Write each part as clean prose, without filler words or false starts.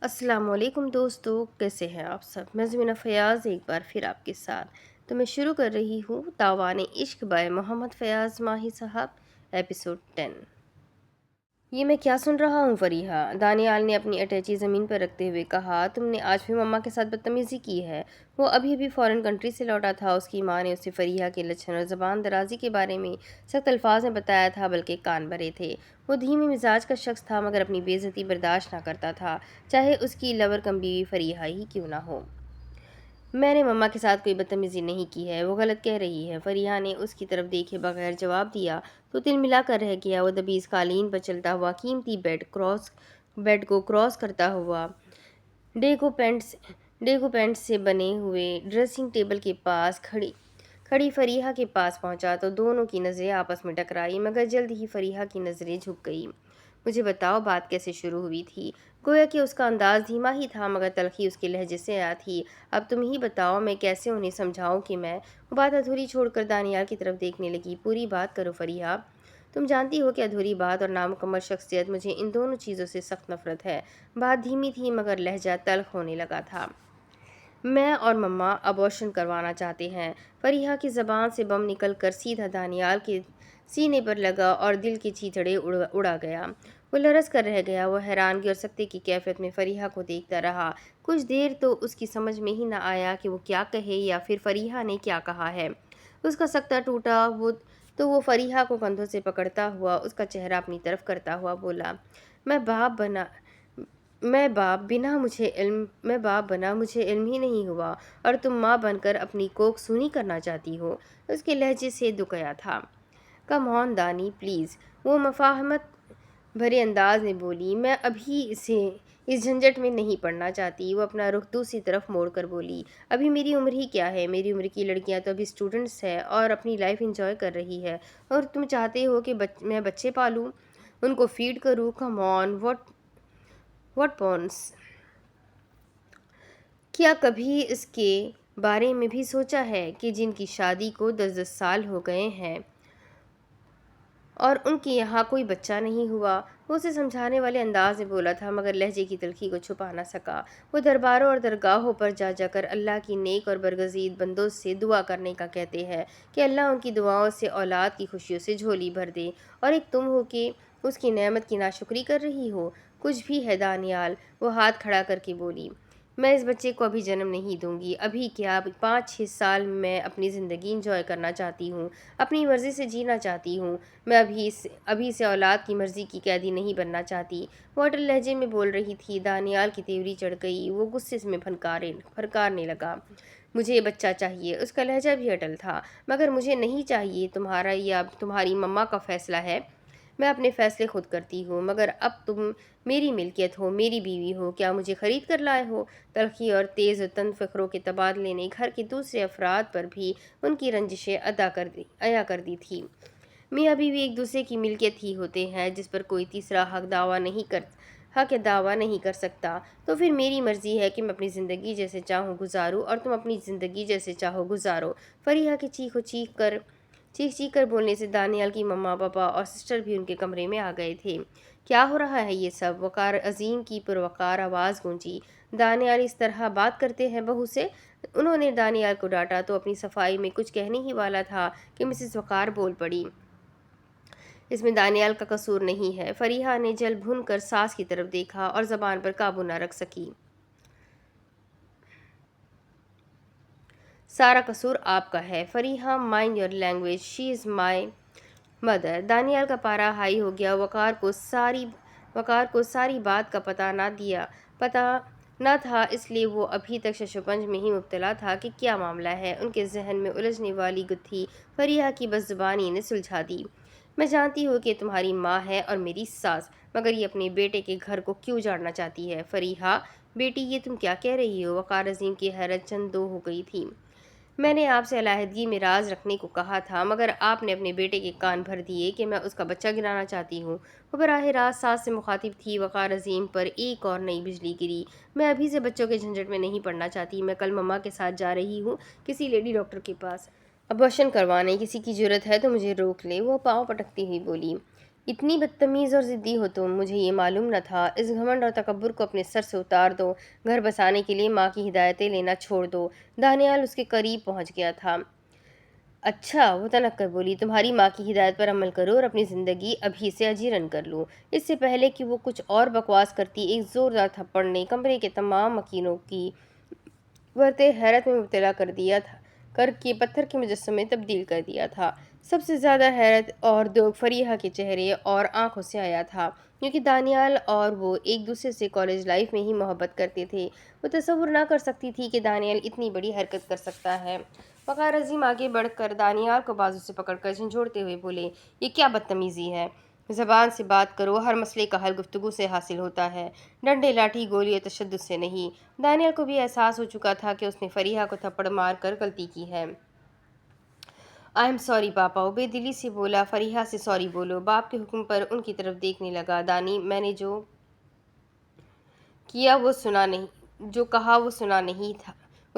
السلام علیکم دوستو، کیسے ہیں آپ سب؟ میں زمینہ فیاض ایک بار پھر آپ کے ساتھ تو میں شروع کر رہی ہوں تاوان عشق بائے محمد فیاض ماہی صاحب، ایپیسوڈ 10۔ یہ میں کیا سن رہا ہوں فریحہ؟ دانیال نے اپنی اٹیچی زمین پر رکھتے ہوئے کہا۔ تم نے آج بھی مما کے ساتھ بدتمیزی کی ہے۔ وہ ابھی فورن کنٹری سے لوٹا تھا۔ اس کی ماں نے اسے فریحہ کے لچھن اور زبان درازی کے بارے میں سخت الفاظ میں بتایا تھا، بلکہ کان بھرے تھے۔ وہ دھیمے مزاج کا شخص تھا، مگر اپنی بے عزتی برداشت نہ کرتا تھا، چاہے اس کی لور کم بیوی فریحہ ہی کیوں نہ ہو۔ میں نے مما کے ساتھ کوئی بدتمیزی نہیں کی ہے، وہ غلط کہہ رہی ہے۔ فریحہ نے اس کی طرف دیکھے بغیر جواب دیا تو دل ملا کر رہ گیا۔ وہ دبیز قالین پر چلتا ہوا قیمتی بیڈ کو کراس کرتا ہوا ڈیگو پینٹ سے بنے ہوئے ڈریسنگ ٹیبل کے پاس کھڑی فریحہ کے پاس پہنچا تو دونوں کی نظریں آپس میں ٹکرائی، مگر جلد ہی فریحہ کی نظریں جھک گئیں۔ مجھے بتاؤ، بات کیسے شروع ہوئی تھی؟ گویا کہ اس کا انداز دھیما ہی تھا، مگر تلخی اس کے لہجے سے آیا تھی۔ اب تم ہی بتاؤ، میں کیسے انہیں سمجھاؤں کہ میں… وہ بات ادھوری چھوڑ کر دانیال کی طرف دیکھنے لگی۔ پوری بات کرو فریحہ۔ تم جانتی ہو کہ ادھوری بات اور نامکمل شخصیت، مجھے ان دونوں چیزوں سے سخت نفرت ہے۔ بات دھیمی تھی، مگر لہجہ تلخ ہونے لگا تھا۔ میں اور مما ابورشن کروانا چاہتے ہیں۔ فریحہ کی زبان سے بم نکل کر سیدھا دانیال کے سینے پر لگا اور دل کے چیتڑے اڑا گیا۔ وہ لرز کر رہ گیا۔ وہ حیرانگی اور سکتے کی کیفیت میں فریحہ کو دیکھتا رہا۔ کچھ دیر تو اس کی سمجھ میں ہی نہ آیا کہ وہ کیا کہے یا پھر فریحہ نے کیا کہا ہے۔ اس کا سکتہ ٹوٹا تو وہ فریحہ کو کندھوں سے پکڑتا ہوا اس کا چہرہ اپنی طرف کرتا ہوا بولا، میں باپ بنا مجھے علم ہی نہیں ہوا، اور تم ماں بن کر اپنی کوکھ سونی کرنا چاہتی ہو۔ اس کے لہجے سے دکھایا تھا۔ کم آن دانی پلیز، وہ مفاہمت بھرے انداز میں بولی۔ میں ابھی اس جھنجٹ میں نہیں پڑنا چاہتی۔ وہ اپنا رخ دوسری طرف موڑ کر بولی، ابھی میری عمر ہی کیا ہے؟ میری عمر کی لڑکیاں تو ابھی اسٹوڈنٹس ہیں اور اپنی لائف انجوائے کر رہی ہے، اور تم چاہتے ہو کہ میں بچے پالوں، ان کو فیڈ کروں؟ کم آن، واٹ پونس! کیا کبھی اس کے بارے میں بھی سوچا ہے کہ جن کی شادی کو 10 سال ہو گئے ہیں اور ان کے یہاں کوئی بچہ نہیں ہوا؟ وہ اسے سمجھانے والے انداز میں بولا تھا، مگر لہجے کی تلخی کو چھپا نہ سکا۔ وہ درباروں اور درگاہوں پر جا کر اللہ کی نیک اور برگزید بندوں سے دعا کرنے کا کہتے ہیں کہ اللہ ان کی دعاؤں سے اولاد کی خوشیوں سے جھولی بھر دے، اور ایک تم ہو کہ اس کی نعمت کی ناشکری کر رہی ہو۔ کچھ بھی ہے دانیال، وہ ہاتھ کھڑا کر کے بولی، میں اس بچے کو ابھی جنم نہیں دوں گی۔ ابھی کیا، 5-6 سال میں اپنی زندگی انجوائے کرنا چاہتی ہوں، اپنی مرضی سے جینا چاہتی ہوں۔ میں ابھی سے اولاد کی مرضی کی قیدی نہیں بننا چاہتی۔ وہ اٹل لہجے میں بول رہی تھی۔ دانیال کی تیوری چڑھ گئی۔ وہ غصے میں پھنکارنے لگا، مجھے یہ بچہ چاہیے۔ اس کا لہجہ بھی اٹل تھا، مگر مجھے نہیں چاہیے۔ تمہارا یا تمہاری مما کا فیصلہ ہے۔ میں اپنے فیصلے خود کرتی ہوں، مگر اب تم میری ملکیت ہو، میری بیوی ہو، کیا مجھے خرید کر لائے ہو؟ تلخی اور تیز تند فقروں کے تبادلے نے گھر کے دوسرے افراد پر بھی ان کی رنجشیں عیا کر دی تھی۔ میاں بیوی ایک دوسرے کی ملکیت ہی ہوتے ہیں، جس پر کوئی تیسرا حق دعویٰ نہیں کر سکتا۔ تو پھر میری مرضی ہے کہ میں اپنی زندگی جیسے چاہوں گزاروں اور تم اپنی زندگی جیسے چاہو گزارو۔ فریحہ کے چیخ کر بولنے سے دانیال کی مما، پاپا اور سسٹر بھی ان کے کمرے میں آ گئے تھے۔ کیا ہو رہا ہے یہ سب؟ وقار عظیم کی پروقار آواز گونجی۔ دانیال اس طرح بات کرتے ہیں بہو سے؟ انہوں نے دانیال کو ڈانٹا تو اپنی صفائی میں کچھ کہنے ہی والا تھا کہ مسز وقار بول پڑی، اس میں دانیال کا قصور نہیں ہے۔ فریحہ نے جل بھن کر ساس کی طرف دیکھا اور زبان پر قابو نہ رکھ سکی، سارا قصور آپ کا ہے۔ Fariha, mind your language, she is my mother. Daniyal کا پارا ہائی ہو گیا۔ وقار کو ساری بات کا پتہ نہ تھا، اس لیے وہ ابھی تک ششوپنج میں ہی مبتلا تھا کہ کیا معاملہ ہے۔ ان کے ذہن میں الجھنے والی گتھی فریحہ کی بس زبانی نے سلجھا دی۔ میں جانتی ہوں کہ تمہاری ماں ہے اور میری ساس، مگر یہ اپنے بیٹے کے گھر کو کیوں اجاڑنا چاہتی ہے؟ فریحہ بیٹی، یہ تم کیا کہہ رہی ہو؟ وقار عظیم کی حیرت چند دو ہو گئی تھی۔ میں نے آپ سے علیحدگی میں راز رکھنے کو کہا تھا، مگر آپ نے اپنے بیٹے کے کان بھر دیے کہ میں اس کا بچہ گرانا چاہتی ہوں۔ وہ براہ راست ساس سے مخاطب تھی۔ وقار عظیم پر ایک اور نئی بجلی گری۔ میں ابھی سے بچوں کے جھنجٹ میں نہیں پڑنا چاہتی۔ میں کل مما کے ساتھ جا رہی ہوں کسی لیڈی ڈاکٹر کے پاس ابورشن کروانے۔ کسی کی جرت ہے تو مجھے روک لے۔ وہ پاؤں پٹکتی ہوئی بولی، اتنی بدتمیز اور ضدی ہو تم، مجھے یہ معلوم نہ تھا۔ اس گھمنڈ اور تکبر کو اپنے سر سے اتار دو، گھر بسانے کے لیے ماں کی ہدایتیں لینا چھوڑ دو۔ دانیال اس کے قریب پہنچ گیا تھا۔ اچھا، وہ تنک کر بولی، تمہاری ماں کی ہدایت پر عمل کرو اور اپنی زندگی ابھی سے اجیرن کر لو۔ اس سے پہلے کہ وہ کچھ اور بکواس کرتی، ایک زوردار تھپڑ نے کمرے کے تمام مکینوں کی ورتیں حیرت میں مبتلا کر دیا تھا، کر کے پتھر کے مجسمے میں تبدیل کر دیا تھا۔ سب سے زیادہ حیرت اور دوگ فریحہ کے چہرے اور آنکھوں سے آیا تھا، کیونکہ دانیال اور وہ ایک دوسرے سے کالج لائف میں ہی محبت کرتے تھے۔ وہ تصور نہ کر سکتی تھی کہ دانیال اتنی بڑی حرکت کر سکتا ہے۔ وقار عظیم آگے بڑھ کر دانیال کو بازو سے پکڑ کر جھنجھوڑتے ہوئے بولے، یہ کیا بدتمیزی ہے؟ زبان سے بات کرو، ہر مسئلے کا حل گفتگو سے حاصل ہوتا ہے، ڈنڈے، لاٹھی، گولی اور تشدد سے نہیں۔ دانیال کو بھی احساس ہو چکا تھا کہ اس نے فریحہ کو تھپڑ مار کر غلطی کی ہے۔ آئی ایم سوری پاپا، وہ بے دلی سے بولا۔ فریحہ سے سوری بولو۔ باپ کے حکم پر ان کی طرف دیکھنے لگا۔ دانی، میں نے جو کہا وہ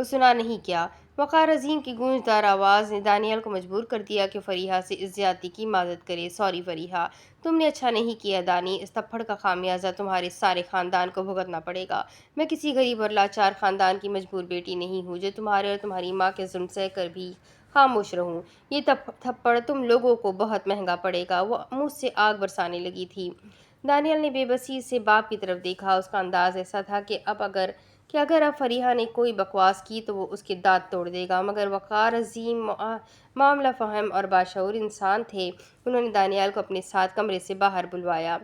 سنا نہیں کیا؟ وقار عظیم کی گونجدار آواز نے دانیال کو مجبور کر دیا کہ فریحہ سے اس زیادتی کی معذرت کرے۔ سوری فریحہ، تم نے اچھا نہیں کیا دانی، اس تھپڑ کا خمیازہ تمہارے سارے خاندان کو بھگتنا پڑے گا۔ میں کسی غریب اور لاچار خاندان کی مجبور بیٹی نہیں ہوں جو تمہارے اور تمہاری ماں کے ظلم سہ کر بھی خاموش رہوں۔ یہ تھپڑ تم لوگوں کو بہت مہنگا پڑے گا۔ وہ منہ سے آگ برسانے لگی تھی۔ دانیال نے بے بسی سے باپ کی طرف دیکھا۔ اس کا انداز ایسا تھا کہ اگر اب فریحہ نے کوئی بکواس کی تو وہ اس کے دانت توڑ دے گا، مگر وقار عظیم معاملہ فہم اور باشعور انسان تھے۔ انہوں نے دانیال کو اپنے ساتھ کمرے سے باہر بلوایا۔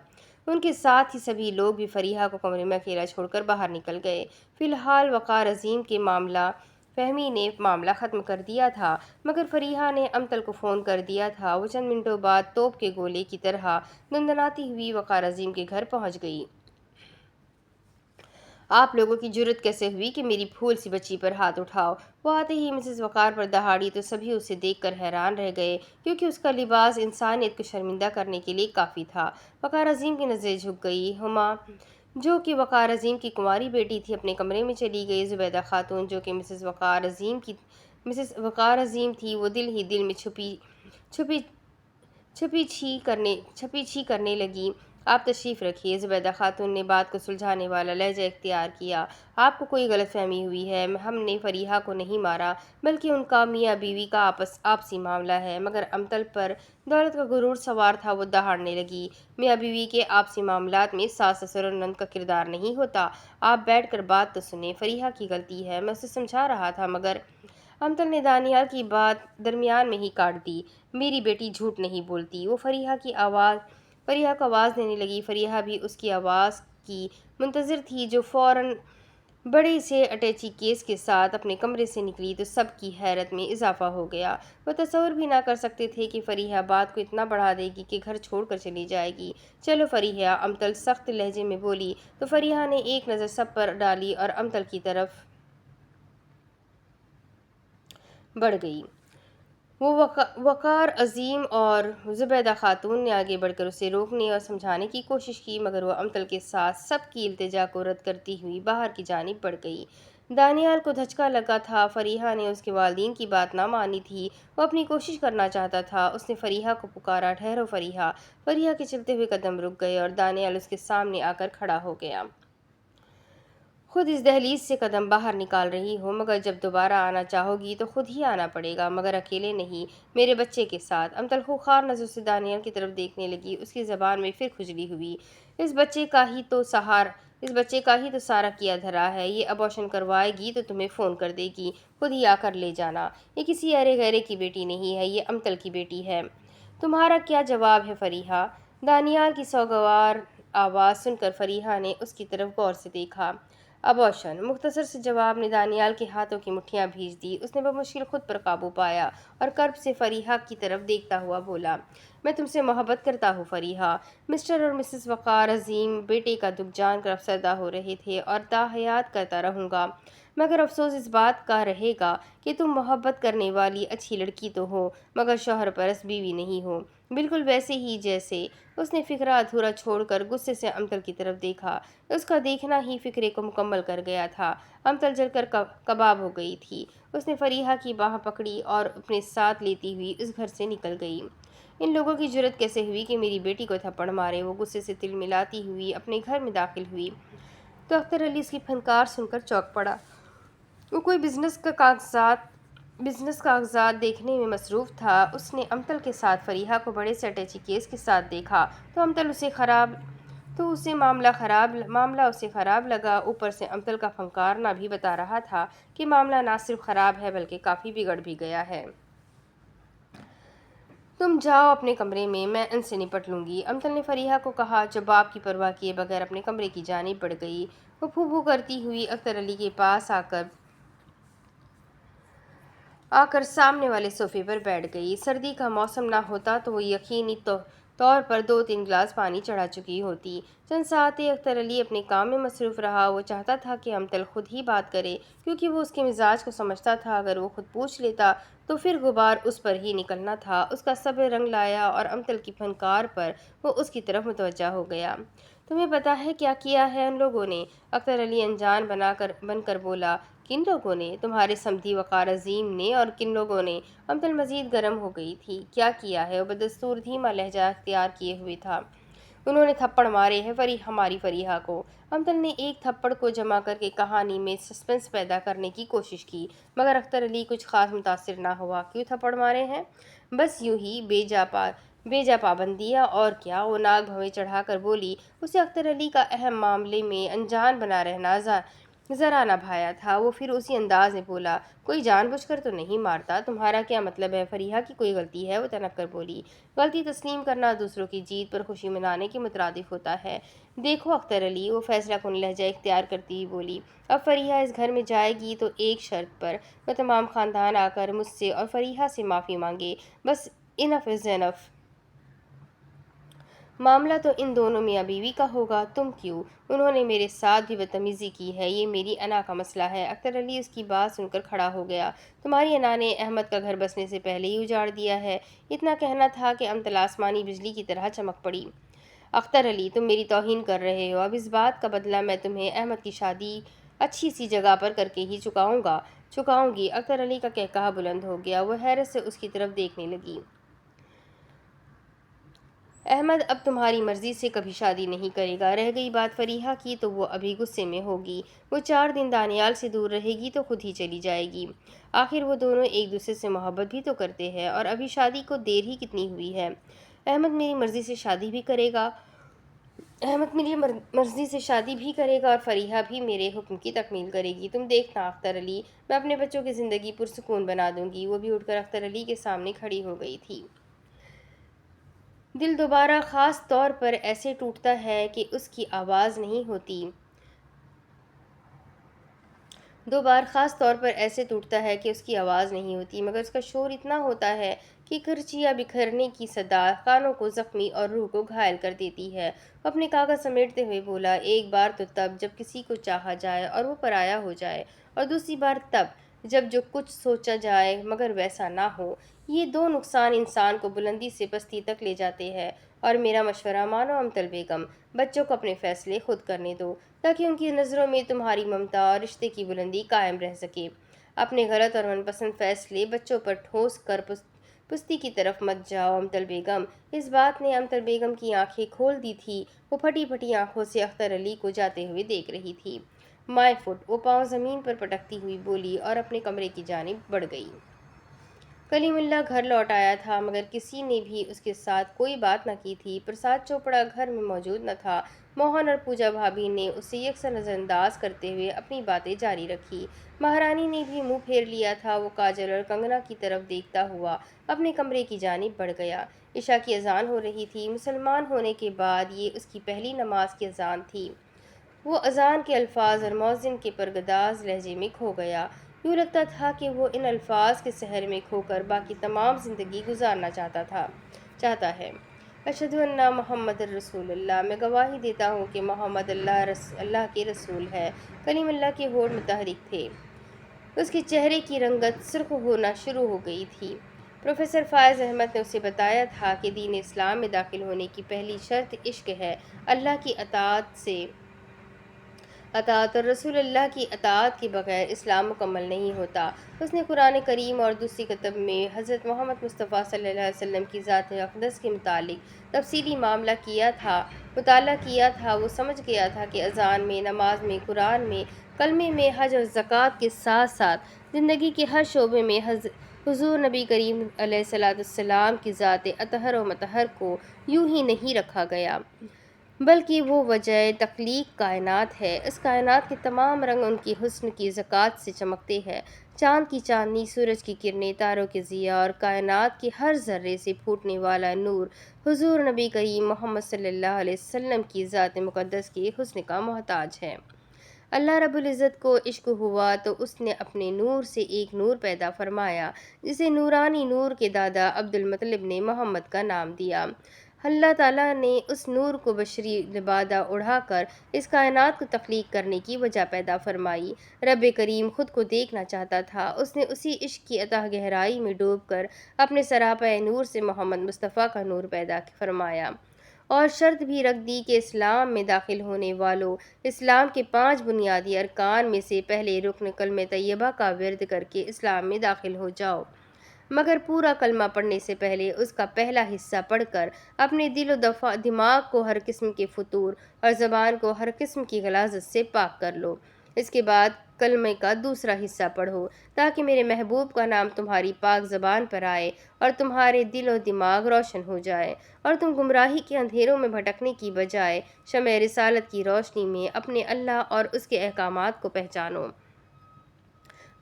ان کے ساتھ ہی سبھی لوگ بھی فریحہ کو کمرے میں اکیلا چھوڑ کر باہر نکل گئے۔ فی الحال وقار عظیم کے معاملہ فہمی نے معاملہ ختم کر دیا تھا، مگر فریحہ نے امتل کو فون کر دیا تھا۔ وہ چند منٹوں بعد توپ کے گولے کی طرح دندناتی ہوئی وقار عظیم کے گھر پہنچ گئی۔ آپ لوگوں کی جرأت کیسے ہوئی کہ میری پھول سی بچی پر ہاتھ اٹھاؤ؟ وہ آتے ہی مسز وقار پر دہاڑی تو سبھی اسے دیکھ کر حیران رہ گئے، کیونکہ اس کا لباس انسانیت کو شرمندہ کرنے کے لیے کافی تھا۔ وقار عظیم کی نظریں جھک گئی۔ ہما، جو کہ وقار عظیم کی کنواری بیٹی تھی، اپنے کمرے میں چلی گئی۔ زبیدہ خاتون، جو کہ مسز وقار عظیم تھی، وہ دل ہی دل میں چھپی چھی کرنے لگی۔ آپ تشریف رکھیے۔ زبیدہ خاتون نے بات کو سلجھانے والا لہجہ اختیار کیا۔ آپ کو کوئی غلط فہمی ہوئی ہے، ہم نے فریحہ کو نہیں مارا، بلکہ ان کا میاں بیوی کا آپسی معاملہ ہے۔ مگر امتل پر دولت کا غرور سوار تھا، وہ دہاڑنے لگی۔ میاں بیوی کے آپسی معاملات میں ساس سسر اور نند کا کردار نہیں ہوتا۔ آپ بیٹھ کر بات تو سنیں۔ فریحہ کی غلطی ہے، میں اسے سمجھا رہا تھا، مگر امتل نے دانیال کی بات درمیان میں ہی کاٹ دی۔ میری بیٹی جھوٹ نہیں بولتی۔ وہ فریحہ کو آواز دینے لگی۔ فریحہ بھی اس کی آواز کی منتظر تھی، جو فوراً بڑے سے اٹیچی کیس کے ساتھ اپنے کمرے سے نکلی تو سب کی حیرت میں اضافہ ہو گیا۔ وہ تصور بھی نہ کر سکتے تھے کہ فریحہ بات کو اتنا بڑھا دے گی کہ گھر چھوڑ کر چلی جائے گی۔ چلو فریحہ، امتل سخت لہجے میں بولی تو فریحہ نے ایک نظر سب پر ڈالی اور امتل کی طرف بڑھ گئی۔ وہ وقار عظیم اور زبیدہ خاتون نے آگے بڑھ کر اسے روکنے اور سمجھانے کی کوشش کی، مگر وہ امتل کے ساتھ سب کی التجا کو رد کرتی ہوئی باہر کی جانب بڑھ گئی۔ دانیال کو دھچکا لگا تھا۔ فریحہ نے اس کے والدین کی بات نہ مانی تھی۔ وہ اپنی کوشش کرنا چاہتا تھا۔ اس نے فریحہ کو پکارا، ٹھہرو فریحہ۔ فریحہ کے چلتے ہوئے قدم رک گئے اور دانیال اس کے سامنے آ کر کھڑا ہو گیا۔ خود اس دہلیز سے قدم باہر نکال رہی ہو، مگر جب دوبارہ آنا چاہو گی تو خود ہی آنا پڑے گا، مگر اکیلے نہیں، میرے بچے کے ساتھ۔ امتل خوخار نظروں سے دانیال کی طرف دیکھنے لگی۔ اس کی زبان میں پھر کھجلی ہوئی۔ اس بچے کا ہی تو سارا کیا دھرا ہے۔ یہ ابارشن کروائے گی تو تمہیں فون کر دے گی، خود ہی آ کر لے جانا۔ یہ کسی ارے غیرے کی بیٹی نہیں ہے، یہ امتل کی بیٹی ہے۔ تمہارا کیا جواب ہے فریحہ؟ دانیال کی سوگوار آواز سن کر فریحہ نے اس کی طرف غور سے دیکھا۔ ابارشن، مختصر سے جواب نے دانیال کے ہاتھوں کی مٹھیاں بھیج دی۔ اس نے بمشکل خود پر قابو پایا اور کرب سے فریحہ کی طرف دیکھتا ہوا بولا، میں تم سے محبت کرتا ہوں فریحہ۔ مسٹر اور مسز وقار عظیم بیٹے کا دکھ جان کر افسردہ ہو رہے تھے، اور تا حیات کرتا رہوں گا، مگر افسوس اس بات کا رہے گا کہ تم محبت کرنے والی اچھی لڑکی تو ہو، مگر شوہر پرست بیوی نہیں ہو، بالکل ویسے ہی جیسے۔ اس نے فقرہ ادھورا چھوڑ کر غصے سے امتل کی طرف دیکھا۔ اس کا دیکھنا ہی فقرے کو مکمل کر گیا تھا۔ امتل جل کر کباب ہو گئی تھی۔ اس نے فریحہ کی باہ پکڑی اور اپنے ساتھ لیتی ہوئی اس گھر سے نکل گئی۔ ان لوگوں کی جرت کیسے ہوئی کہ میری بیٹی کو تھپڑ مارے؟ وہ غصے سے تل ملاتی ہوئی اپنے گھر میں داخل ہوئی تو اختر علی اس کی پھنکار سن کر چونک پڑا۔ وہ کوئی بزنس کاغذات دیکھنے میں مصروف تھا۔ اس نے امتل کے ساتھ فریحہ کو بڑے سے اٹیچی کیس کے ساتھ دیکھا تو اسے معاملہ اسے خراب لگا۔ اوپر سے امتل کا فنکارنا بھی بتا رہا تھا کہ معاملہ نہ صرف خراب ہے بلکہ کافی بگڑ بھی گیا ہے۔ تم جاؤ اپنے کمرے میں ان سے نپٹ لوں گی، امتل نے فریحہ کو کہا، جو باپ کی پرواہ کیے بغیر اپنے کمرے کی جانب بڑھ گئی۔ وہ پھو پھو کرتی ہوئی اختر علی کے پاس آ کر سامنے والے صوفے پر بیٹھ گئی۔ سردی کا موسم نہ ہوتا تو وہ یقینی طور پر 2-3 گلاس پانی چڑھا چکی ہوتی۔ چند ساعتیں اختر علی اپنے کام میں مصروف رہا۔ وہ چاہتا تھا کہ امتل خود ہی بات کرے، کیونکہ وہ اس کے مزاج کو سمجھتا تھا۔ اگر وہ خود پوچھ لیتا تو پھر غبار اس پر ہی نکلنا تھا۔ اس کا صبر رنگ لایا اور امتل کی پھنکار پر وہ اس کی طرف متوجہ ہو گیا۔ تمہیں پتہ ہے کیا کیا ہے ان لوگوں نے؟ اختر علی انجان بن کر بولا۔ کن لوگوں نے؟ تمہارے سمدھی وقار عظیم نے۔ اور کن لوگوں نے؟ امتل مزید گرم ہو گئی تھی۔ کیا کیا ہے؟ وہ بدستور دھیما لہجہ اختیار کیے ہوئے تھا۔ انہوں نے تھپڑ مارے ہیں ہماری فریحہ کو۔ امتل نے ایک تھپڑ کو جمع کر کے کہانی میں سسپنس پیدا کرنے کی کوشش کی، مگر اختر علی کچھ خاص متاثر نہ ہوا۔ کیوں تھپڑ مارے ہیں؟ بس یوں ہی، بے جا پابندیاں، اور کیا؟ وہ ناک بھویں چڑھا کر بولی۔ اسے اختر علی کا اہم معاملے میں انجان بنا رہنا ذرا نہ بھایا تھا۔ وہ پھر اسی انداز میں بولا، کوئی جان بوجھ کر تو نہیں مارتا؟ تمہارا کیا مطلب ہے؟ فریحہ کی کوئی غلطی ہے؟ وہ تنک کر بولی۔ غلطی تسلیم کرنا دوسروں کی جیت پر خوشی منانے کے مترادف ہوتا ہے۔ دیکھو اختر علی، وہ فیصلہ کن لہجہ اختیار کرتی ہوئی بولی، اب فریحہ اس گھر میں جائے گی تو ایک شرط پر، وہ تمام خاندان آ کر مجھ سے اور فریحہ سے معافی مانگے، بس انف از انف۔ معاملہ تو ان دونوں میاں بیوی کا ہوگا۔ تم کیوں؟ انہوں نے میرے ساتھ بھی بدتمیزی کی ہے، یہ میری انا کا مسئلہ ہے۔ اختر علی اس کی بات سن کر کھڑا ہو گیا۔ تمہاری انا نے احمد کا گھر بسنے سے پہلے ہی اجاڑ دیا ہے۔ اتنا کہنا تھا کہ امتل آسمانی بجلی کی طرح چمک پڑی۔ اختر علی، تم میری توہین کر رہے ہو۔ اب اس بات کا بدلہ میں تمہیں احمد کی شادی اچھی سی جگہ پر کر کے ہی چکاؤں گی۔ اختر علی کا قہقہہ بلند ہو گیا۔ وہ حیرت سے اس کی طرف دیکھنے لگی۔ احمد اب تمہاری مرضی سے کبھی شادی نہیں کرے گا۔ رہ گئی بات فریحہ کی تو وہ ابھی غصے میں ہوگی۔ وہ 4 دن دانیال سے دور رہے گی تو خود ہی چلی جائے گی۔ آخر وہ دونوں ایک دوسرے سے محبت بھی تو کرتے ہیں، اور ابھی شادی کو دیر ہی کتنی ہوئی ہے۔ احمد میری مرضی سے شادی بھی کرے گا اور فریحہ بھی میرے حکم کی تکمیل کرے گی۔ تم دیکھنا اختر علی، میں اپنے بچوں کی زندگی پرسکون بنا دوں گی۔ وہ بھی اٹھ کر اختر علی کے سامنے کھڑی ہو گئی تھی۔ دل دوبارہ خاص طور پر ایسے ٹوٹتا ہے کہ اس کی آواز نہیں ہوتی۔ مگر اس کا شور اتنا ہوتا ہے کہ کرچیاں بکھرنے کی صدا کانوں کو زخمی اور روح کو گھائل کر دیتی ہے۔ وہ اپنے کاغذ سمیٹتے ہوئے بولا، ایک بار تو تب جب کسی کو چاہا جائے اور وہ پرایا ہو جائے، اور دوسری بار تب جب جو کچھ سوچا جائے مگر ویسا نہ ہو۔ یہ 2 نقصان انسان کو بلندی سے پستی تک لے جاتے ہیں۔ اور میرا مشورہ مانو امتل بیگم، بچوں کو اپنے فیصلے خود کرنے دو، تاکہ ان کی نظروں میں تمہاری ممتا اور رشتے کی بلندی قائم رہ سکے۔ اپنے غلط اور من پسند فیصلے بچوں پر ٹھوس کر پستی کی طرف مت جاؤ امتل بیگم۔ اس بات نے امتل بیگم کی آنکھیں کھول دی تھی۔ وہ پھٹی پھٹی آنکھوں سے اختر علی کو جاتے ہوئے دیکھ رہی تھی۔ مائی فٹ، وہ پاؤں زمین پر پٹکتی ہوئی بولی اور اپنے کمرے کی جانب بڑھ گئی۔ کلیم اللہ گھر لوٹ آیا تھا، مگر کسی نے بھی اس کے ساتھ کوئی بات نہ کی تھی۔ پرساد چوپڑا گھر میں موجود نہ تھا۔ موہن اور پوجا بھابھی نے اسے یکساں نظر انداز کرتے ہوئے اپنی باتیں جاری رکھی۔ مہارانی نے بھی منہ پھیر لیا تھا۔ وہ کاجل اور کنگنا کی طرف دیکھتا ہوا اپنے کمرے کی جانب بڑھ گیا۔ عشاء کی اذان ہو رہی تھی۔ مسلمان ہونے کے بعد یہ اس کی پہلی نماز کی اذان تھی۔ وہ اذان کے الفاظ اور مؤذن کے پرگداز لہجے میں کھو گیا۔ یوں لگتا تھا کہ وہ ان الفاظ کے سحر میں کھو کر باقی تمام زندگی گزارنا چاہتا ہے۔ اشہد ان محمد الرسول اللہ، میں گواہی دیتا ہوں کہ محمد اللہ کے رسول ہے۔ کلیم اللہ کے ہونٹ متحرک تھے۔ اس کے چہرے کی رنگت سرخ ہونا شروع ہو گئی تھی۔ پروفیسر فائز احمد نے اسے بتایا تھا کہ دین اسلام میں داخل ہونے کی پہلی شرط عشق ہے۔ اللہ کی اطاعت اطاعت اور رسول اللہ کی اطاعت کے بغیر اسلام مکمل نہیں ہوتا۔ اس نے قرآن کریم اور دوسری کتب میں حضرت محمد مصطفیٰ صلی اللہ علیہ وسلم کی ذات اقدس کے متعلق تفصیلی مطالعہ کیا تھا۔ وہ سمجھ گیا تھا کہ اذان میں، نماز میں، قرآن میں، کلمے میں، حج اور زکوٰۃ کے ساتھ ساتھ زندگی کے ہر شعبے میں حضور نبی کریم علیہ السلام کی ذات اطہر و مطہر کو یوں ہی نہیں رکھا گیا، بلکہ وہ وجہ تخلیق کائنات ہے۔ اس کائنات کے تمام رنگ ان کی حسن کی زکوٰۃ سے چمکتے ہیں۔ چاند کی چاندنی، سورج کی کرنیں، تاروں کے ضیاء اور کائنات کے ہر ذرے سے پھوٹنے والا نور حضور نبی کریم محمد صلی اللہ علیہ وسلم کی ذات مقدس کے حسن کا محتاج ہے۔ اللہ رب العزت کو عشق ہوا تو اس نے اپنے نور سے ایک نور پیدا فرمایا، جسے نورانی نور کے دادا عبد المطلب نے محمد کا نام دیا۔ اللہ تعالیٰ نے اس نور کو بشری لبادہ اڑا کر اس کائنات کو تخلیق کرنے کی وجہ پیدا فرمائی۔ رب کریم خود کو دیکھنا چاہتا تھا، اس نے اسی عشق کی اتھاہ گہرائی میں ڈوب کر اپنے سراپا نور سے محمد مصطفیٰ کا نور پیدا فرمایا، اور شرط بھی رکھ دی کہ اسلام میں داخل ہونے والوں، اسلام کے 5 بنیادی ارکان میں سے پہلے رکن کلمہ طیبہ کا ورد کر کے اسلام میں داخل ہو جاؤ، مگر پورا کلمہ پڑھنے سے پہلے اس کا پہلا حصہ پڑھ کر اپنے دل و دماغ کو ہر قسم کے فطور اور زبان کو ہر قسم کی غلاظت سے پاک کر لو۔ اس کے بعد کلمے کا دوسرا حصہ پڑھو، تاکہ میرے محبوب کا نام تمہاری پاک زبان پر آئے اور تمہارے دل و دماغ روشن ہو جائے، اور تم گمراہی کے اندھیروں میں بھٹکنے کی بجائے شمع رسالت کی روشنی میں اپنے اللہ اور اس کے احکامات کو پہچانو۔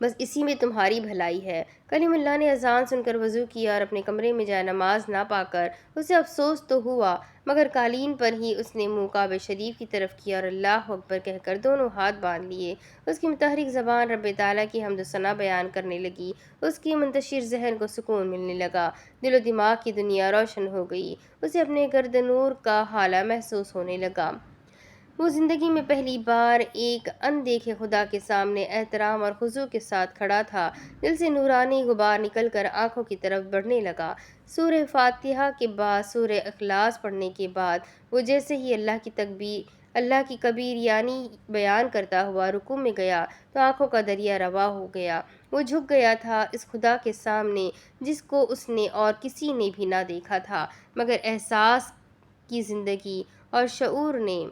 بس اسی میں تمہاری بھلائی ہے۔ کلیم اللہ نے اذان سن کر وضو کیا اور اپنے کمرے میں جائے نماز نہ پا کر اسے افسوس تو ہوا، مگر قالین پر ہی اس نے منہ کعبہ شریف کی طرف کیا اور اللہ اکبر کہہ کر دونوں ہاتھ باندھ لیے۔ اس کی متحرک زبان رب تعالیٰ کی حمد و ثنا بیان کرنے لگی، اس کی منتشر ذہن کو سکون ملنے لگا، دل و دماغ کی دنیا روشن ہو گئی، اسے اپنے گرد نور کا حالہ محسوس ہونے لگا۔ وہ زندگی میں پہلی بار ایک اندیکھے خدا کے سامنے احترام اور خضوع کے ساتھ کھڑا تھا۔ دل سے نورانی غبار نکل کر آنکھوں کی طرف بڑھنے لگا۔ سورہ فاتحہ کے بعد سورہ اخلاص پڑھنے کے بعد وہ جیسے ہی اللہ کی کبیر یعنی بیان کرتا ہوا رکوع میں گیا تو آنکھوں کا دریا رواں ہو گیا۔ وہ جھک گیا تھا اس خدا کے سامنے جس کو اس نے اور کسی نے بھی نہ دیکھا تھا، مگر احساس کی زندگی اور شعور نے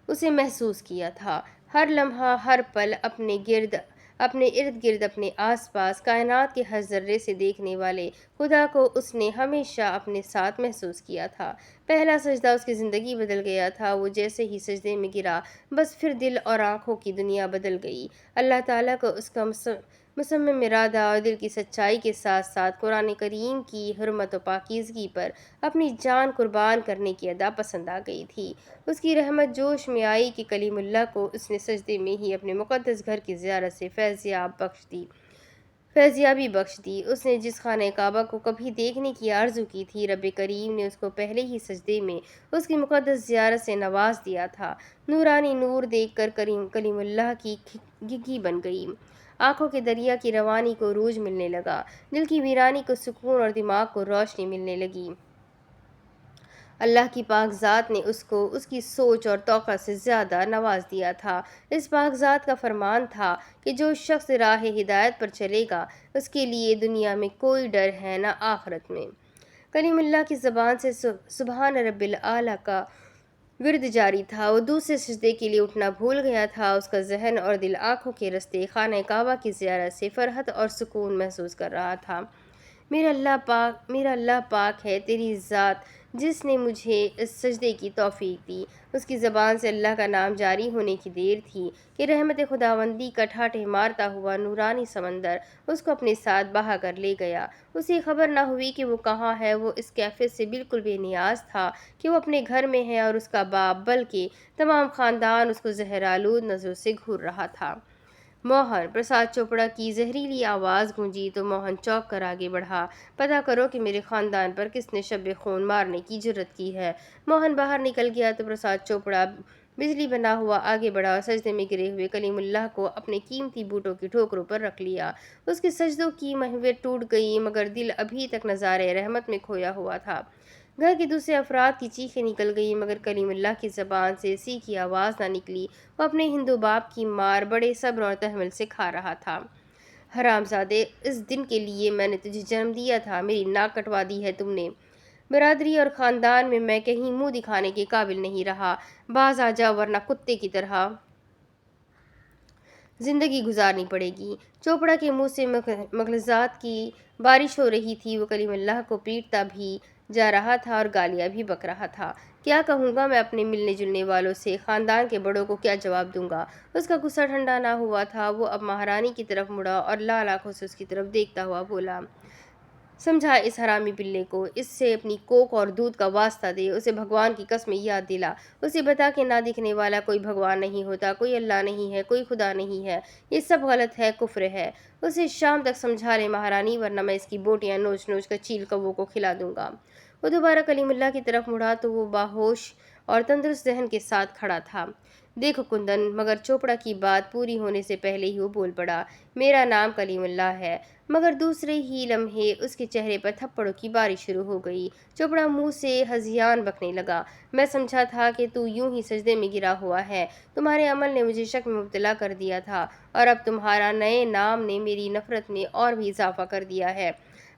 اسے محسوس کیا تھا۔ ہر لمحہ، ہر پل اپنے ارد گرد، اپنے آس پاس کائنات کے ہر ذرے سے دیکھنے والے خدا کو اس نے ہمیشہ اپنے ساتھ محسوس کیا تھا۔ پہلا سجدہ اس کی زندگی بدل گیا تھا۔ وہ جیسے ہی سجدے میں گرا، بس پھر دل اور آنکھوں کی دنیا بدل گئی۔ اللہ تعالیٰ کو اس کا مصمم ارادہ اور دل کی سچائی کے ساتھ ساتھ قرآن کریم کی حرمت و پاکیزگی پر اپنی جان قربان کرنے کی ادا پسند آ گئی تھی۔ اس کی رحمت جوش میں آئی کہ کلیم اللہ کو اس نے سجدے میں ہی اپنے مقدس گھر کی زیارت سے فیضیابی بخش دی۔ اس نے جس خانہ کعبہ کو کبھی دیکھنے کی آرزو کی تھی، رب کریم نے اس کو پہلے ہی سجدے میں اس کی مقدس زیارت سے نواز دیا تھا۔ نورانی نور دیکھ کر کلیم اللہ کی گھگی بن گئی، آنکھوں کے دریا کی روانی کو عروج ملنے لگا، دل کی ویرانی کو سکون اور دماغ کو روشنی ملنے لگی۔ اللہ کی پاک ذات نے اس کو اس کی سوچ اور توقع سے زیادہ نواز دیا تھا۔ اس پاک ذات کا فرمان تھا کہ جو شخص راہ ہدایت پر چلے گا اس کے لیے دنیا میں کوئی ڈر ہے نہ آخرت میں۔ کلیم اللہ کی زبان سے سبحان رب الاعلیٰ کا ورد جاری تھا۔ وہ دوسرے سجدے کے لیے اٹھنا بھول گیا تھا۔ اس کا ذہن اور دل آنکھوں کے رستے خانہ کعبہ کی زیارت سے فرحت اور سکون محسوس کر رہا تھا۔ میرا اللہ پاک ہے تیری ذات جس نے مجھے اس سجدے کی توفیق دی۔ اس کی زبان سے اللہ کا نام جاری ہونے کی دیر تھی کہ رحمت خداوندی کا ٹھاٹھے مارتا ہوا نورانی سمندر اس کو اپنے ساتھ بہا کر لے گیا۔ اسے خبر نہ ہوئی کہ وہ کہاں ہے۔ وہ اس کیفیت سے بالکل بے نیاز تھا کہ وہ اپنے گھر میں ہے اور اس کا باپ بلکہ تمام خاندان اس کو زہرآلود نظروں سے گھور رہا تھا۔ موہن پرساد چوپڑا کی زہریلی آواز گونجی تو موہن چونک کر آگے بڑھا۔ پتہ کرو کہ میرے خاندان پر کس نے شب خون مارنے کی جرت کی ہے۔ موہن باہر نکل گیا تو پرساد چوپڑا بجلی بنا ہوا آگے بڑھا اور سجدے میں گرے ہوئے کلیم اللہ کو اپنے قیمتی بوٹوں کی ٹھوکروں پر رکھ لیا۔ اس کے سجدوں کی محور ٹوٹ گئی، مگر دل ابھی تک نظارۂ رحمت میں کھویا ہوا تھا۔ گھر کے دوسرے افراد کی چیخیں نکل گئی مگر کلیم اللہ کی زبان سے سی کی آواز نہ نکلی۔ وہ اپنے ہندو باپ کی مار بڑے صبر اور تحمل سے کھا رہا تھا۔ حرام زادے، اس دن کے لیے میں نے تجھے جنم دیا تھا، میری ناک کٹوا دی ہے تم نے۔ برادری اور خاندان میں میں کہیں منہ دکھانے کے قابل نہیں رہا۔ باز آ جا ورنہ کتے کی طرح زندگی گزارنی پڑے گی۔ چوپڑا کے منہ سے مغلظات کی بارش ہو رہی تھی۔ وہ کلیم اللہ کو پیٹتا بھی جا رہا تھا اور گالیاں بھی بک رہا تھا۔ کیا کہوں گا میں اپنے ملنے جلنے والوں سے، خاندان کے بڑوں کو کیا جواب دوں گا؟ اس کا غصہ ٹھنڈا نہ ہوا تھا۔ وہ اب مہارانی کی طرف مڑا اور لال آنکھوں سے اس کی طرف دیکھتا ہوا بولا، سمجھا اس حرامی بلے کو، اس سے اپنی کوک اور دودھ کا واسطہ دے، اسے بھگوان کی قسمیں یاد دلا، اسے بتا کہ نہ دکھنے والا کوئی بھگوان نہیں ہوتا، کوئی اللہ نہیں ہے، کوئی خدا نہیں ہے، یہ سب غلط ہے، کفر ہے۔ اسے شام تک سمجھا لے مہارانی، ورنہ میں اس کی بوٹیاں نوچ نوچ کر چیل کووں کو کھلا دوں گا۔ وہ دوبارہ کلیم اللہ کی طرف مڑا تو وہ باہوش اور تندرست ذہن کے ساتھ کھڑا تھا۔ دیکھو کندن، مگر چوپڑا کی بات پوری ہونے سے پہلے ہی وہ بول پڑا، میرا نام کلیم اللہ ہے۔ مگر دوسرے ہی لمحے اس کے چہرے پر تھپڑوں کی بارش شروع ہو گئی۔ چوپڑا منہ سے ہذیان بکنے لگا، میں سمجھا تھا کہ تو یوں ہی سجدے میں گرا ہوا ہے، تمہارے عمل نے مجھے شک میں مبتلا کر دیا تھا، اور اب تمہارا نئے نام نے میری نفرت میں اور بھی اضافہ کر دیا ہے۔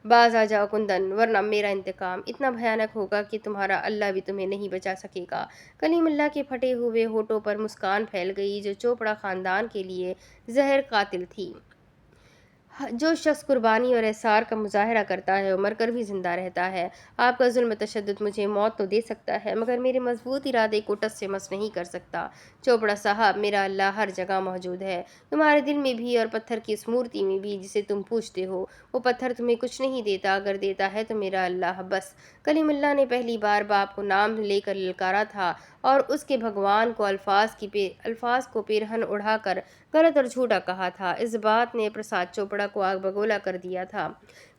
باز آ جاؤ کندن، ورنہ میرا انتقام اتنا بھیانک ہوگا کہ تمہارا اللہ بھی تمہیں نہیں بچا سکے گا۔ کلیم اللہ کے پھٹے ہوئے ہونٹوں پر مسکان پھیل گئی جو چوپڑا خاندان کے لیے زہر قاتل تھی۔ جو شخص قربانی اور احسار کا مظاہرہ کرتا ہے وہ مر کر بھی زندہ رہتا ہے۔ آپ کا ظلم و تشدد مجھے موت تو دے سکتا ہے مگر میرے مضبوط ارادے کو ٹس سے مس نہیں کر سکتا۔ چوپڑا صاحب، میرا اللہ ہر جگہ موجود ہے، تمہارے دل میں بھی اور پتھر کی اس مورتی میں بھی جسے تم پوجتے ہو۔ وہ پتھر تمہیں کچھ نہیں دیتا، اگر دیتا ہے تو میرا اللہ بس۔ کلیم اللہ نے پہلی بار باپ کو نام لے کر للکارا تھا اور اس کے بھگوان کو الفاظ کو پیرہن اڑا کر غلط اور جھوٹا کہا تھا۔ اس بات نے پرساد چوپڑا کو آگ بگولا کر دیا تھا۔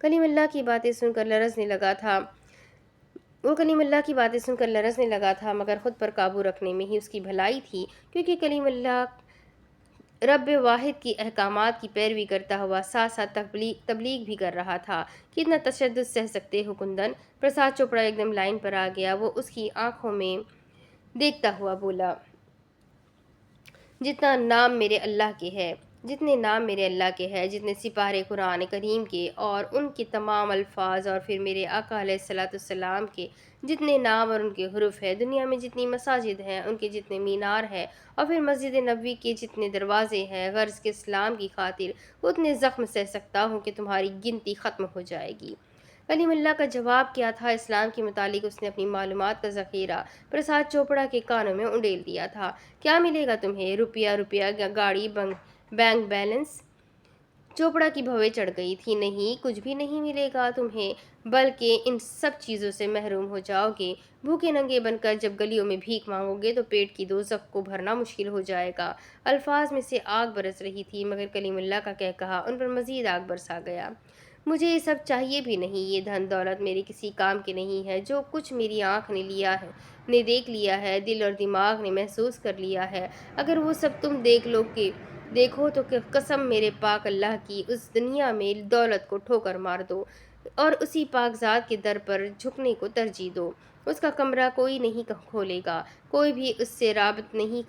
کلیم اللہ کی باتیں سن کر لرزنے لگا تھا مگر خود پر قابو رکھنے میں ہی اس کی بھلائی تھی، کیونکہ کلیم اللہ رب واحد کی احکامات کی پیروی کرتا ہوا ساتھ ساتھ تبلیغ بھی کر رہا تھا۔ کتنا تشدد سہ سکتے ہو کندن؟ پرساد چوپڑا ایک دم لائن پر آ گیا۔ وہ اس کی آنکھوں میں دیکھتا ہوا بولا، جتنے نام میرے اللہ کے ہے، جتنے سپارے قرآن کریم کے اور ان کے تمام الفاظ، اور پھر میرے آقا علیہ الصلوۃ والسلام کے جتنے نام اور ان کے حروف ہے، دنیا میں جتنی مساجد ہیں ان کے جتنے مینار ہیں، اور پھر مسجد نبوی کے جتنے دروازے ہیں، غرض کے اسلام کی خاطر اتنے زخم سہ سکتا ہوں کہ تمہاری گنتی ختم ہو جائے گی۔ کلیم اللہ کا جواب کیا تھا؟ اسلام کے متعلق اس نے اپنی معلومات کا ذخیرہ پرساد چوپڑا کے کانوں میں انڈیل دیا تھا۔ کیا ملے گا تمہیں؟ روپیہ، گاڑی، بینک بیلنس؟ چوپڑا کی بھویں چڑھ گئی تھی۔ نہیں، کچھ بھی نہیں ملے گا تمہیں، بلکہ ان سب چیزوں سے محروم ہو جاؤ گے۔ بھوکے ننگے بن کر جب گلیوں میں بھیک مانگو گے تو پیٹ کی دوزخ کو بھرنا مشکل ہو جائے گا۔ الفاظ میں سے آگ برس رہی تھی مگر کلیم اللہ کا کہا ان پر مزید آگ برسا گیا۔ مجھے یہ سب چاہیے بھی نہیں، یہ دھن دولت میرے کسی کام کے نہیں ہے۔ جو کچھ میری آنکھ نے دیکھ لیا ہے، دل اور دماغ نے محسوس کر لیا ہے، اگر وہ سب تم دیکھو تو قسم میرے پاک اللہ کی، اس دنیا میں دولت کو ٹھوکر مار دو اور اسی پاک ذات کے در پر جھکنے کو ترجیح دو۔ اس کا کمرہ کوئی نہیں کھولے گا، کوئی بھی اس سے رابط نہیں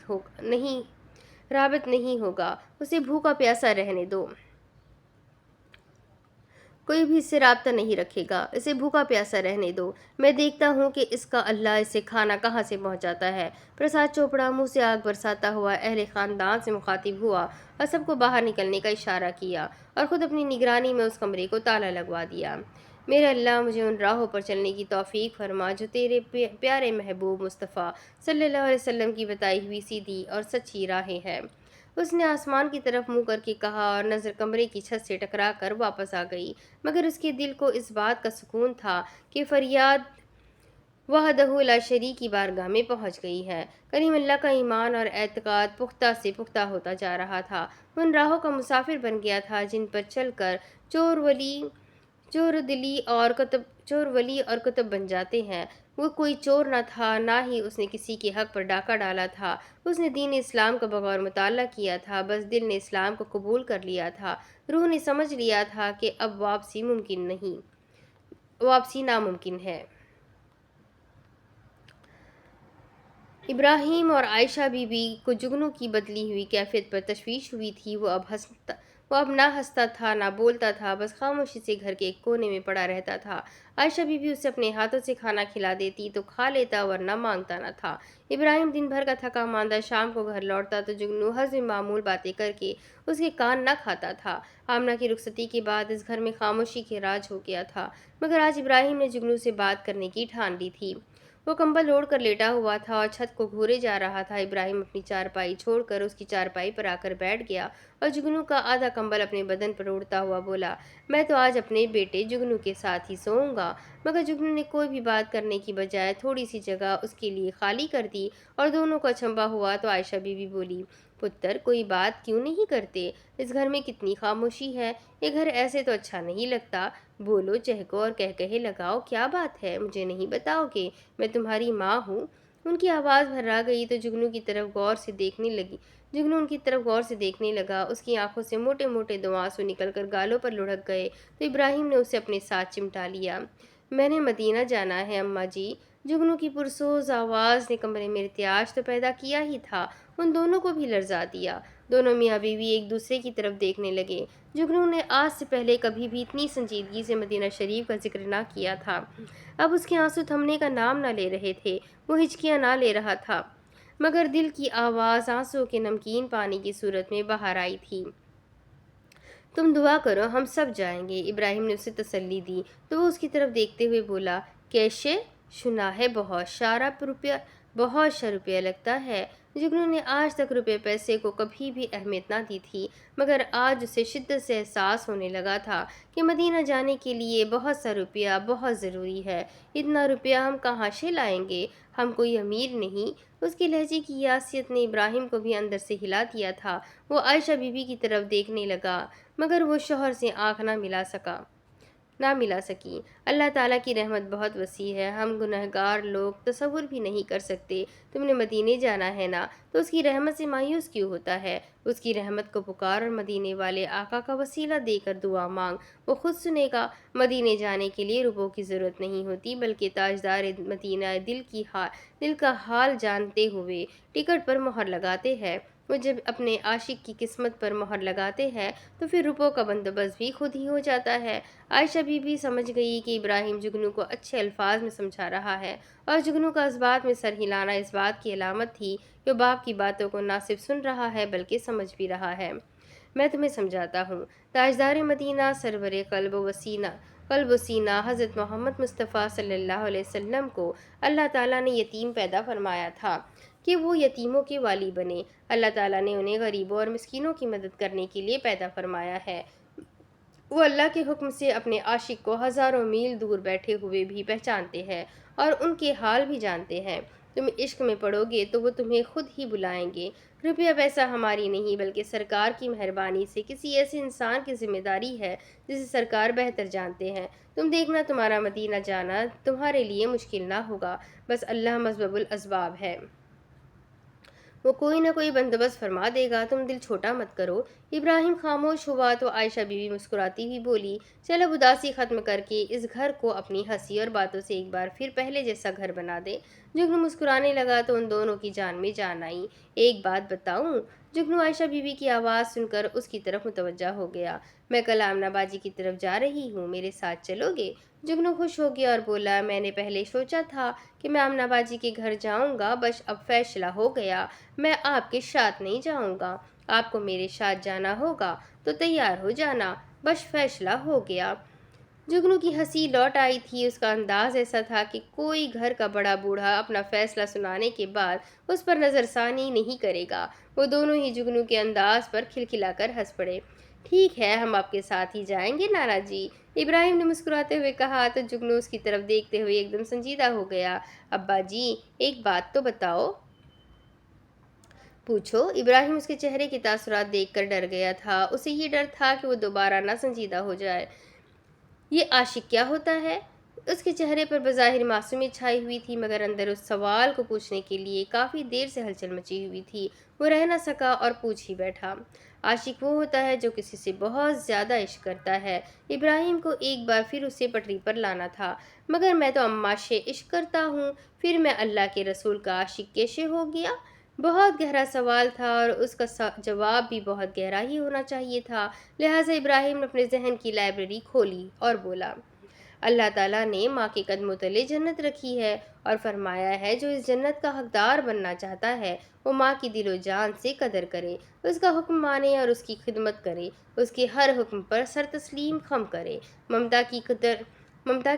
ہوگا، اسے بھوکا پیاسا رہنے دو۔ کوئی بھی اس سے رابطہ نہیں رکھے گا، اسے بھوکا پیاسا رہنے دو۔ میں دیکھتا ہوں کہ اس کا اللہ اسے کھانا کہاں سے پہنچاتا ہے۔ پرساد چوپڑا منہ سے آگ برساتا ہوا اہل خاندان سے مخاطب ہوا اور سب کو باہر نکلنے کا اشارہ کیا اور خود اپنی نگرانی میں اس کمرے کو تالا لگوا دیا۔ میرے اللہ، مجھے ان راہوں پر چلنے کی توفیق فرما جو تیرے پیارے محبوب مصطفیٰ صلی اللہ علیہ وسلم کی بتائی ہوئی سیدھی اور سچی راہیں ہیں۔ اس نے آسمان کی طرف منہ کر کے کہا اور نظر کمرے کی چھت سے ٹکرا کر واپس آ گئی، مگر اس کے دل کو اس بات کا سکون تھا کہ فریاد وحدہ لا شریک کی بارگاہ میں پہنچ گئی ہے۔ کلیم اللہ کا ایمان اور اعتقاد پختہ سے پختہ ہوتا جا رہا تھا۔ ان راہوں کا مسافر بن گیا تھا جن پر چل کر چور ولی اور کتب بن جاتے ہیں۔ وہ کوئی چور نہ تھا، نہ ہی اس نے کسی کے حق پر ڈاکہ ڈالا تھا۔ اس نے دین اسلام کا بغور مطالعہ کیا تھا، بس دل نے اسلام کو قبول کر لیا تھا، روح نے سمجھ لیا تھا کہ اب واپسی ناممکن ہے۔ ابراہیم اور عائشہ بی بی کو جگنو کی بدلی ہوئی کیفیت پر تشویش ہوئی تھی۔ وہ اب نہ ہنستا تھا نہ بولتا تھا، بس خاموشی سے گھر کے ایک کونے میں پڑا رہتا تھا۔ عائشہ بی بی اسے اپنے ہاتھوں سے کھانا کھلا دیتی تو کھا لیتا ورنہ مانگتا نہ تھا۔ ابراہیم دن بھر کا تھکا ماندہ شام کو گھر لوٹتا تو جگنو حسب معمول باتیں کر کے اس کے کان نہ کھاتا تھا۔ آمنہ کی رخصتی کے بعد اس گھر میں خاموشی کے راج ہو گیا تھا، مگر آج ابراہیم نے جگنو سے بات کرنے کی ٹھان لی تھی۔ وہ کمبل اوڑھ کر لیٹا ہوا تھا اور چھت کو گھورے جا رہا تھا۔ ابراہیم اپنی چارپائی چھوڑ کر اس کی چارپائی پر آ کر بیٹھ گیا اور جگنو کا آدھا کمبل اپنے بدن پر اوڑھتا ہوا بولا، میں تو آج اپنے بیٹے جگنو کے ساتھ ہی سوؤں گا۔ مگر جگنو نے کوئی بھی بات کرنے کی بجائے تھوڑی سی جگہ اس کے لیے خالی کر دی اور دونوں کو اچنبھا ہوا تو عائشہ بی بی بولی، پتر کوئی بات کیوں نہیں کرتے؟ اس گھر میں کتنی خاموشی ہے، یہ گھر ایسے تو اچھا نہیں لگتا۔ بولو چہکو اور کہے لگاؤ، کیا بات ہے؟ مجھے نہیں بتاؤ گے؟ میں تمہاری ماں ہوں۔ ان کی آواز بھرا گئی تو جگنو ان کی طرف غور سے دیکھنے لگا۔ اس کی آنکھوں سے موٹے موٹے دو آنسو نکل کر گالوں پر لڑھک گئے تو ابراہیم نے اسے اپنے ساتھ چمٹا لیا۔ میں نے مدینہ جانا ہے اماں جی۔ جگنو کی پرسوز آواز نے کمرے میں ارتعاش تو پیدا کیا ہی تھا، ان دونوں کو بھی لرزا دیا۔ دونوں میاں بیوی ایک دوسرے کی طرف دیکھنے لگے۔ جگنو نے آج سے پہلے کبھی بھی اتنی سنجیدگی سے مدینہ شریف کا ذکر نہ کیا تھا۔ اب اس کے آنسو تھمنے کا نام نہ لے رہے تھے، وہ ہچکیاں نہ لے رہا تھا، مگر دل کی آواز آنسو کے نمکین پانی کی صورت میں باہر آئی تھی۔ تم دعا کرو، ہم سب جائیں گے۔ ابراہیم نے اسے تسلی دی تو وہ اس کی طرف دیکھتے ہوئے بولا، کیشے؟ سنا ہے بہت شا روپیہ لگتا ہے۔ جگنو نے آج تک روپے پیسے کو کبھی بھی اہمیت نہ دی تھی، مگر آج اسے شدت سے احساس ہونے لگا تھا کہ مدینہ جانے کے لیے بہت سا روپیہ بہت ضروری ہے۔ اتنا روپیہ ہم کہاں سے لائیں گے؟ ہم کوئی امیر نہیں۔ اس کے لہجے کی یاسیت نے ابراہیم کو بھی اندر سے ہلا دیا تھا۔ وہ عائشہ بی بی کی طرف دیکھنے لگا، مگر وہ شوہر سے آنکھ نہ ملا سکی۔ اللہ تعالیٰ کی رحمت بہت وسیع ہے، ہم گنہگار لوگ تصور بھی نہیں کر سکتے۔ تم نے مدینے جانا ہے نا، تو اس کی رحمت سے مایوس کیوں ہوتا ہے؟ اس کی رحمت کو پکار اور مدینے والے آقا کا وسیلہ دے کر دعا مانگ، وہ خود سنے گا۔ مدینے جانے کے لیے روپوں کی ضرورت نہیں ہوتی، بلکہ تاجدار مدینہ دل کا حال جانتے ہوئے ٹکٹ پر مہر لگاتے ہیں۔ وہ جب اپنے عاشق کی قسمت پر مہر لگاتے ہیں تو پھر روپوں کا بندوبست بھی خود ہی ہو جاتا ہے۔ عائشہ بی بی سمجھ گئی کہ ابراہیم جگنو کو اچھے الفاظ میں سمجھا رہا ہے، اور جگنو کا اس بات میں سر ہلانا اس بات کی علامت تھی کہ وہ باپ کی باتوں کو نہ صرف سن رہا ہے بلکہ سمجھ بھی رہا ہے۔ میں تمہیں سمجھاتا ہوں۔ تاجدار مدینہ سرور قلب و سینہ حضرت محمد مصطفیٰ صلی اللہ علیہ وسلم کو اللہ تعالیٰ نے یتیم پیدا فرمایا تھا کہ وہ یتیموں کے والی بنے۔ اللہ تعالیٰ نے انہیں غریبوں اور مسکینوں کی مدد کرنے کے لیے پیدا فرمایا ہے۔ وہ اللہ کے حکم سے اپنے عاشق کو ہزاروں میل دور بیٹھے ہوئے بھی پہچانتے ہیں اور ان کے حال بھی جانتے ہیں۔ تم عشق میں پڑو گے تو وہ تمہیں خود ہی بلائیں گے۔ روپیہ پیسہ ہماری نہیں بلکہ سرکار کی مہربانی سے کسی ایسے انسان کی ذمہ داری ہے جسے سرکار بہتر جانتے ہیں۔ تم دیکھنا تمہارا مدینہ جانا تمہارے لیے مشکل نہ ہوگا، بس اللہ مسبب الاسباب ہے، وہ کوئی نہ کوئی بندوبست فرما دے گا، تم دل چھوٹا مت کرو۔ ابراہیم خاموش ہوا تو عائشہ بی بی مسکراتی ہوئی بولی، چل اب اداسی ختم کر کے اس گھر کو اپنی ہنسی اور باتوں سے ایک بار پھر پہلے جیسا گھر بنا دے۔ جگنو مسکرانے لگا تو ان دونوں کی جان میں جان آئی۔ ایک بات بتاؤں؟ جگنو عائشہ بی بی کی آواز سن کر اس کی طرف متوجہ ہو گیا۔ میں کل آمنہ باجی کی طرف جا رہی ہوں، میرے ساتھ چلو گے؟ جگنو خوش ہو گیا اور بولا، میں نے پہلے سوچا تھا کہ میں آمنہ باجی کے گھر جاؤں گا، بس اب فیصلہ ہو گیا، میں آپ کے ساتھ نہیں جاؤں گا۔ آپ کو میرے ساتھ جانا ہوگا تو تیار ہو جانا، بس فیصلہ ہو گیا۔ جگنو کی ہنسی لوٹ آئی تھی، اس کا انداز ایسا تھا کہ کوئی گھر کا بڑا بوڑھا اپنا فیصلہ سنانے کے بعد اس پر نظر ثانی نہیں کرے گا۔ وہ دونوں ہی جگنو کے انداز پر کھلکھلا کر ہنس پڑے۔ ٹھیک ہے، ہم آپ کے ساتھ ہی جائیں گے نانا جی، ابراہیم نے مسکراتے ہوئے کہا تو جگنو اس کی طرف دیکھتے ہوئے ایک دم سنجیدہ ہو گیا۔ ابا جی، ایک بات تو بتاؤ۔ پوچھو۔ ابراہیم اس کے چہرے کے تاثرات دیکھ کر ڈر گیا تھا، اسے یہ ڈر تھا کہ وہ دوبارہ نہ سنجیدہ ہو جائے۔ یہ عاشق کیا ہوتا ہے؟ اس کے چہرے پر بظاہر معصومیت چھائی ہوئی تھی، مگر اندر اس سوال کو پوچھنے کے لیے کافی دیر سے ہلچل مچی ہوئی تھی۔ وہ رہ نہ سکا اور پوچھ ہی بیٹھا، عاشق وہ ہوتا ہے جو کسی سے بہت زیادہ عشق کرتا ہے۔ ابراہیم کو ایک بار پھر اسے پٹری پر لانا تھا۔ مگر میں تو اماں سے عشق کرتا ہوں، پھر میں اللہ کے رسول کا عاشق کیسے ہو گیا؟ بہت گہرا سوال تھا اور اس کا جواب بھی بہت گہرا ہی ہونا چاہیے تھا، لہٰذا ابراہیم نے اپنے ذہن کی لائبریری کھولی اور بولا، اللہ تعالیٰ نے ماں کے قدموں تلے جنت رکھی ہے اور فرمایا ہے جو اس جنت کا حقدار بننا چاہتا ہے وہ ماں کی دل و جان سے قدر کرے، اس کا حکم مانے اور اس کی خدمت کرے، اس کے ہر حکم پر سر تسلیم خم کرے، ممتا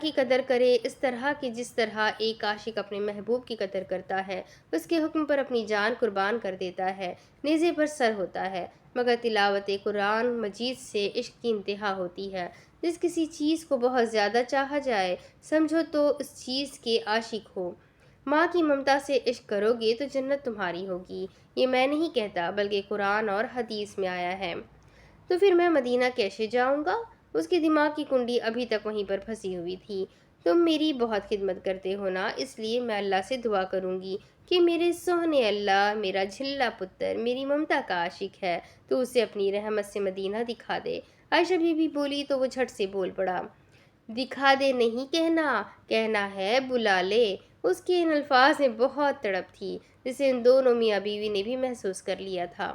کی قدر کرے، اس طرح کہ جس طرح ایک عاشق اپنے محبوب کی قدر کرتا ہے، اس کے حکم پر اپنی جان قربان کر دیتا ہے، نیزے پر سر ہوتا ہے۔ مگر تلاوت قرآن مجید سے عشق کی انتہا ہوتی ہے۔ جس کسی چیز کو بہت زیادہ چاہا جائے، سمجھو تو اس چیز کے عاشق ہو۔ ماں کی ممتا سے عشق کرو گے تو جنت تمہاری ہوگی، یہ میں نہیں کہتا بلکہ قرآن اور حدیث میں آیا ہے۔ تو پھر میں مدینہ کیسے جاؤں گا؟ اس کی دماغ کی کنڈی ابھی تک وہیں پر پھنسی ہوئی تھی۔ تم میری بہت خدمت کرتے ہو نا، اس لیے میں اللہ سے دعا کروں گی کہ میرے سوہنے اللہ، میرا جھلا پتر میری ممتا کا عاشق ہے، تو اسے اپنی رحمت سے مدینہ دکھا دے۔ عائشہ بی بی بولی تو وہ جھٹ سے بول پڑا، دکھا دے نہیں کہنا ہے بلا لے۔ اس کے ان الفاظ میں بہت تڑپ تھی جسے ان دونوں میاں بیوی نے بھی محسوس کر لیا تھا۔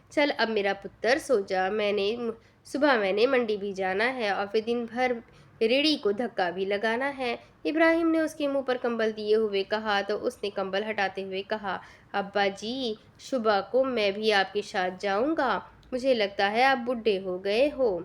چل اب میرا پتر سو جا، صبح میں نے منڈی بھی جانا ہے اور پھر دن بھر ریڑھی کو دھکا بھی لگانا ہے۔ ابراہیم نے اس کے منہ پر کمبل دیے ہوئے کہا تو اس نے کمبل ہٹاتے ہوئے کہا، ابا جی صبح کو میں بھی آپ کے ساتھ جاؤں گا، مجھے لگتا ہے آپ بڈھے ہو گئے ہو۔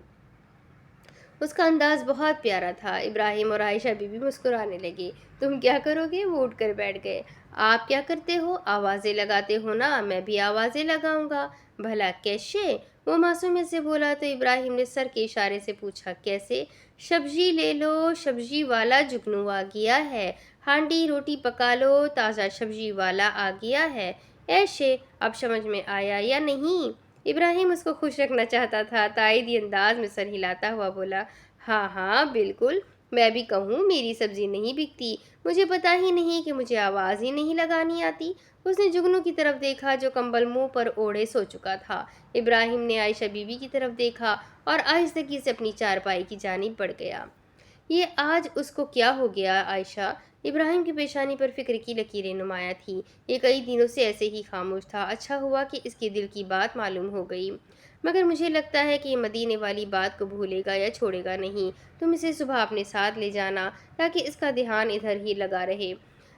اس کا انداز بہت پیارا تھا۔ ابراہیم اور عائشہ بی بی مسکرانے لگے۔ تم کیا کرو گے؟ وہ اٹھ کر بیٹھ گئے۔ آپ کیا کرتے ہو؟ آوازیں لگاتے ہو نا، میں بھی آوازیں لگاؤں گا۔ بھلا کیسے؟ وہ معصومیت سے بولا تو ابراہیم نے سر کے اشارے سے پوچھا، کیسے؟ سبزی لے لو، سبزی والا جگنو آ گیا ہے، ہانڈی روٹی پکا لو، تازہ سبزی والا آ گیا ہے۔ ایسے اب سمجھ میں آیا یا نہیں؟ ابراہیم اس کو خوش رکھنا چاہتا تھا، تائیدی انداز میں سر ہلاتا ہوا بولا، ہاں ہاں بالکل، میں بھی کہوں میری سبزی نہیں بکتی، مجھے پتا ہی نہیں کہ مجھے آواز ہی نہیں لگانی آتی۔ اس نے جگنو کی طرف دیکھا جو کمبل منہ پر اوڑھے سو چکا تھا۔ ابراہیم نے عائشہ بی بی کی طرف دیکھا اور آہستگی سے اپنی چارپائی کی جانب بڑھ گیا۔ یہ آج اس کو کیا ہو گیا عائشہ؟ ابراہیم کی پیشانی پر فکر کی لکیریں نمایاں تھیں۔ یہ کئی دنوں سے ایسے ہی خاموش تھا، اچھا ہوا کہ اس کے دل کی بات معلوم ہو گئی۔ مگر مجھے لگتا ہے کہ یہ مدینے والی بات کو بھولے گا یا چھوڑے گا نہیں، تم اسے صبح اپنے ساتھ لے جانا تاکہ اس کا دھیان ادھر ہی لگا رہے۔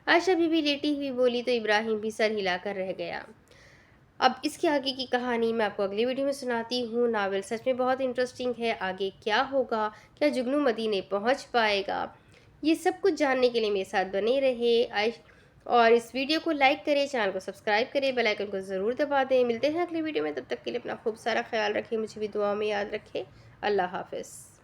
عائشہ بی بی لیٹی ہوئی بولی تو ابراہیم بھی سر ہلا کر رہ گیا۔ اب اس کے آگے کی کہانی میں آپ کو اگلی ویڈیو میں سناتی ہوں۔ ناول سچ میں بہت انٹرسٹنگ ہے، آگے کیا ہوگا، کیا جگنو مدینے پہنچ پائے گا، یہ سب کچھ جاننے کے لیے میرے ساتھ بنے رہے اور اس ویڈیو کو لائک کریں، چینل کو سبسکرائب کریں، بیل آئیکن کو ضرور دبا دیں۔ ملتے ہیں اگلی ویڈیو میں، تب تک کے لیے اپنا خوب سارا خیال رکھیں، مجھے بھی دعاؤں میں یاد رکھیں۔ اللہ حافظ۔